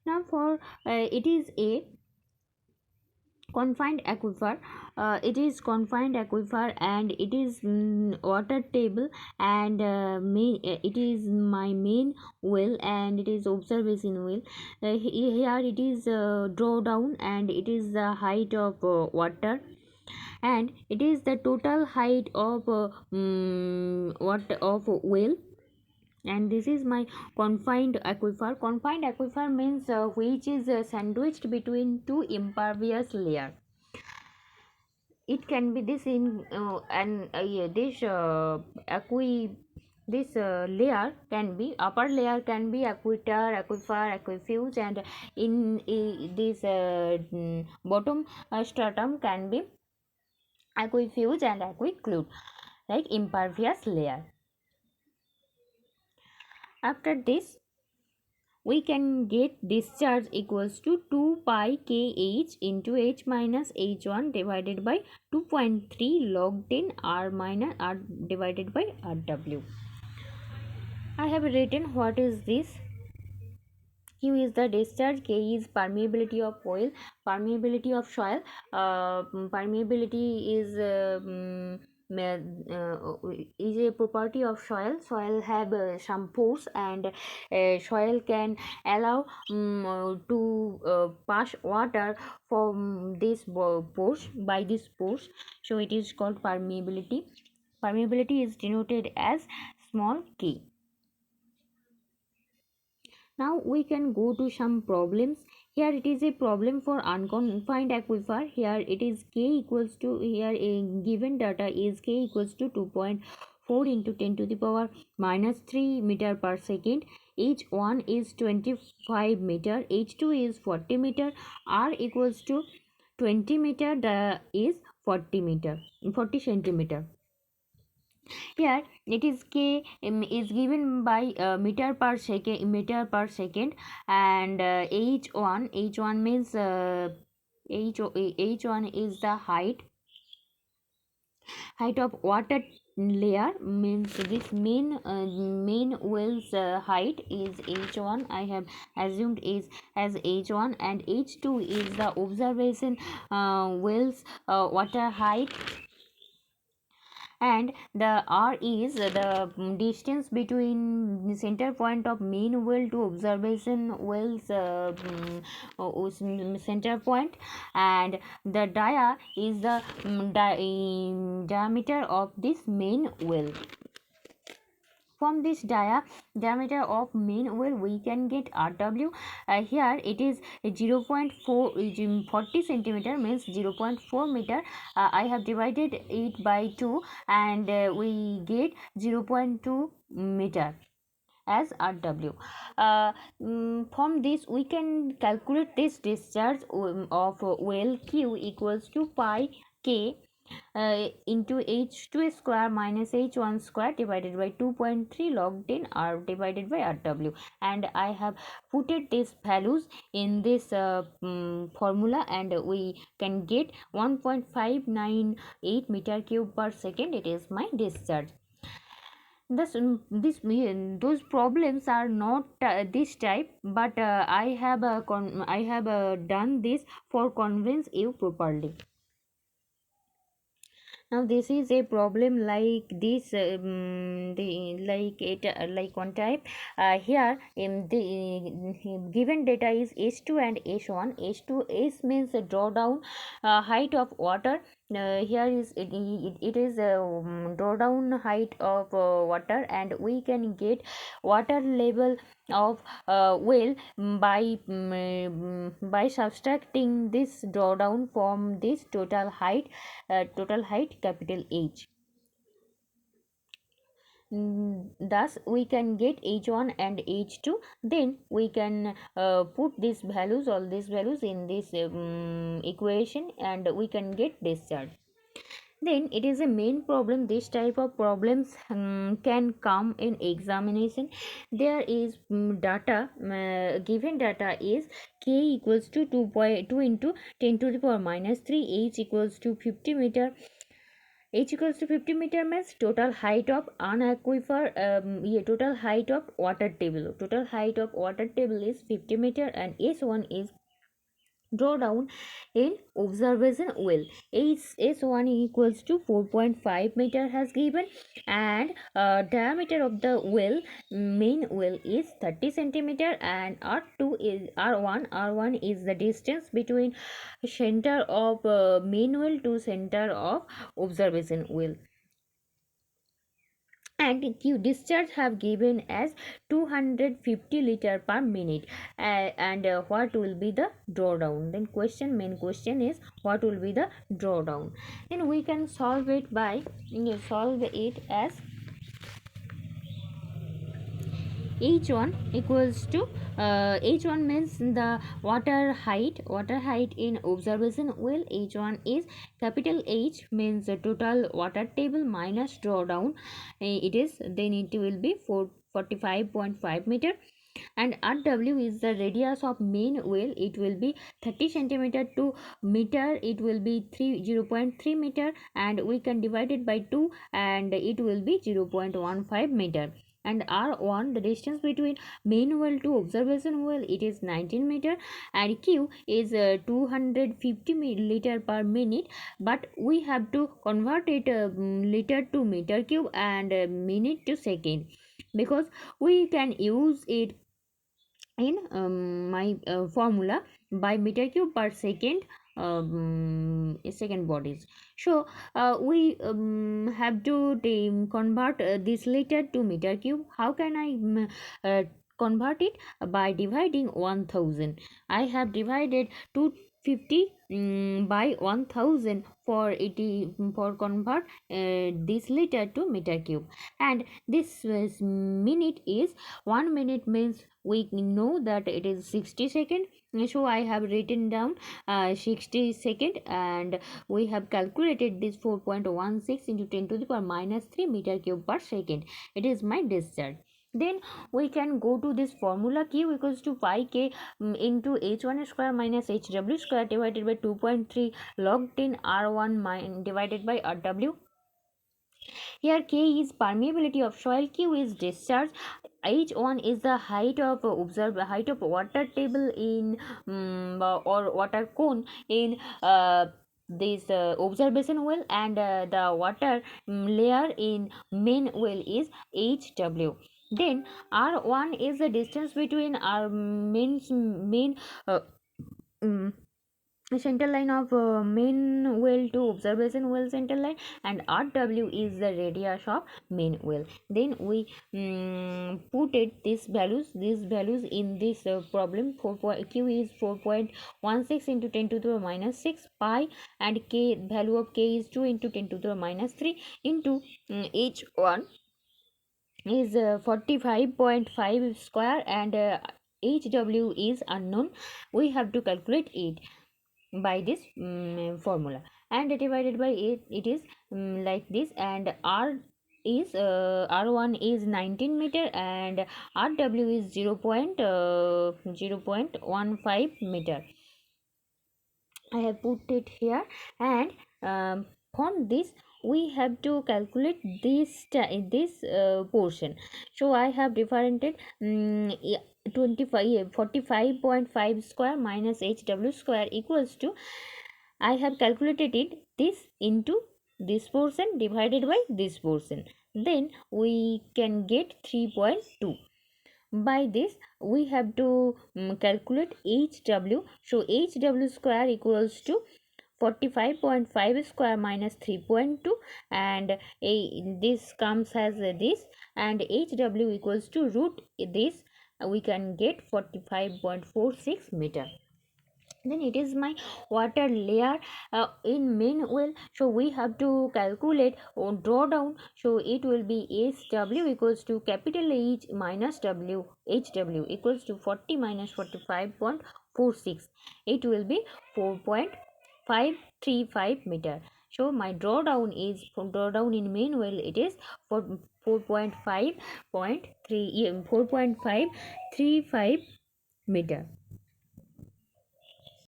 Now for it is a confined aquifer. It is confined aquifer and it is water table, and it is my main well and it is observation well. Here it is draw down and it is the height of water, and it is the total height of what of well. And this is my confined aquifer. Confined aquifer means which is sandwiched between two impervious layer. It can be this in and yeah, this this layer can be, upper layer can be aquifer, aquifers, and in this bottom stratum can be aquifers and aquiclude, like impervious layer. After this, we can get discharge equals to 2 pi kh into h minus h1 divided by 2.3 log 10 r minus r divided by rw. I have written what is this. Q is the discharge, K is permeability of oil, permeability of soil. Permeability is is a property of soil. Soil have some pores, and soil can allow to pass water from this pores, by this pores. So it is called permeability. Permeability is denoted as small k. Now we can go to some problems. Here it is a problem for unconfined aquifer. Here it is k equals to, here a given data is k equals to 2.4 into 10 to the power minus 3 meter per second. H1 is 25 meter, H2 is 40 meter, R equals to 20 meter, is 40 meter, 40 centimeter. Here it is k is given by meter per second, and h1 means h1 is the height of water layer, means this main well's height is h1. I have assumed is as h1, and h2 is the observation well's water height, and the r is the distance between the center point of main well to observation well's center point, and the dia is the diameter of this main well. From this diameter of main well we can get rw. Here it is 0.4 40 centimeter, means 0.4 meter. I have divided it by 2, and we get 0.2 meter as rw. From this we can calculate this discharge of well q equals to pi k into h2 square minus h1 square divided by 2.3 log 10 r divided by rw, and I have putted these values in this formula, and we can get 1.598 meter cube per second. It is my discharge. Those problems are not this type, but I have done this for convince you properly. Now this is a problem like this, like it like one type. Here in the given data is h2 and h1. h2 h means a drawdown height of water. Here is it is a drawdown height of water, and we can get water level of well by subtracting this drawdown from this total height capital H. Thus we can get h1 and h2. Then we can put these values, all these values in this equation, and we can get discharge. Then it is a main problem. This type of problems can come in examination. There is data, given data is k equals to 2.2 into 10 to the power minus 3, h equals to 50 meter, H equals to 50 meter means total height of an aquifer, total height of water table. Total height of water table is 50 meter, and S1 is draw down in observation well. S1 equals to 4.5 meter has given, and diameter of the well, main well, is 30 centimeter, and R1 is the distance between center of main well to center of observation well, and Q discharge have given as 250 liter per minute. And what will be the drawdown? Then main question is what will be the drawdown. Then we can solve it as H1 equals to H1 means the water height in observation well. H1 is capital H means the total water table minus drawdown. It will be 45.5 meter, and RW is the radius of main well. It will be 30 centimeter to meter. It will be 0.3 meter, and we can divide it by 2, and it will be 0.15 meter. And R1, the distance between main well to observation well, it is 19 meter, and Q is 250 liter per minute, but we have to convert it liter to meter cube and minute to second, because we can use it in my formula by meter cube per second, second bodies. So we have to convert this liter to meter cube. How can I convert it? By dividing 1000. I have divided 250 by 1000 for convert this liter to meter cube, and this minute is 1 minute means we know that it is 60 second. So I have written down 60 second, and we have calculated this 4.16 into 10 to the power minus 3 meter cube per second. It is my discharge. Then we can go to this formula. Q equals to pi k into h1 square minus hw square divided by 2.3 log 10 r1 divided by rw. Here K is permeability of soil, Q is discharge, H1 is the height of water table in or water cone in this observation well, and the water layer in main well is HW. Then R1 is the distance between our main uh, um, center line of main well to observation well center line, and RW is the radius of main well. Then we put it these values in this problem. Q is 4.16 into 10 to the minus 6 pi, and K value of K is 2 into 10 to the minus 3 into H1 is 45.5 square, and HW is unknown. We have to calculate it by this formula, and divided by 8, it is like this, and R1 is 19 meter, and RW is 0.15 meter. I have put it here, and from this we have to calculate this portion. So I have differentiated 45.5 square minus HW square equals to, I have calculated it this into this portion divided by this portion. Then we can get 3.2. By this we have to calculate HW. So HW square equals to 45.5 square minus 3.2, and this comes as this, and HW equals to root this, we can get 45.46 meter. Then it is my water layer in main well. So we have to calculate or draw down. So it will be SW equals to capital H minus W, HW equals to 40 minus 45.46. It will be 4.535 meter. So my drawdown in main well, it is 4.535 meter.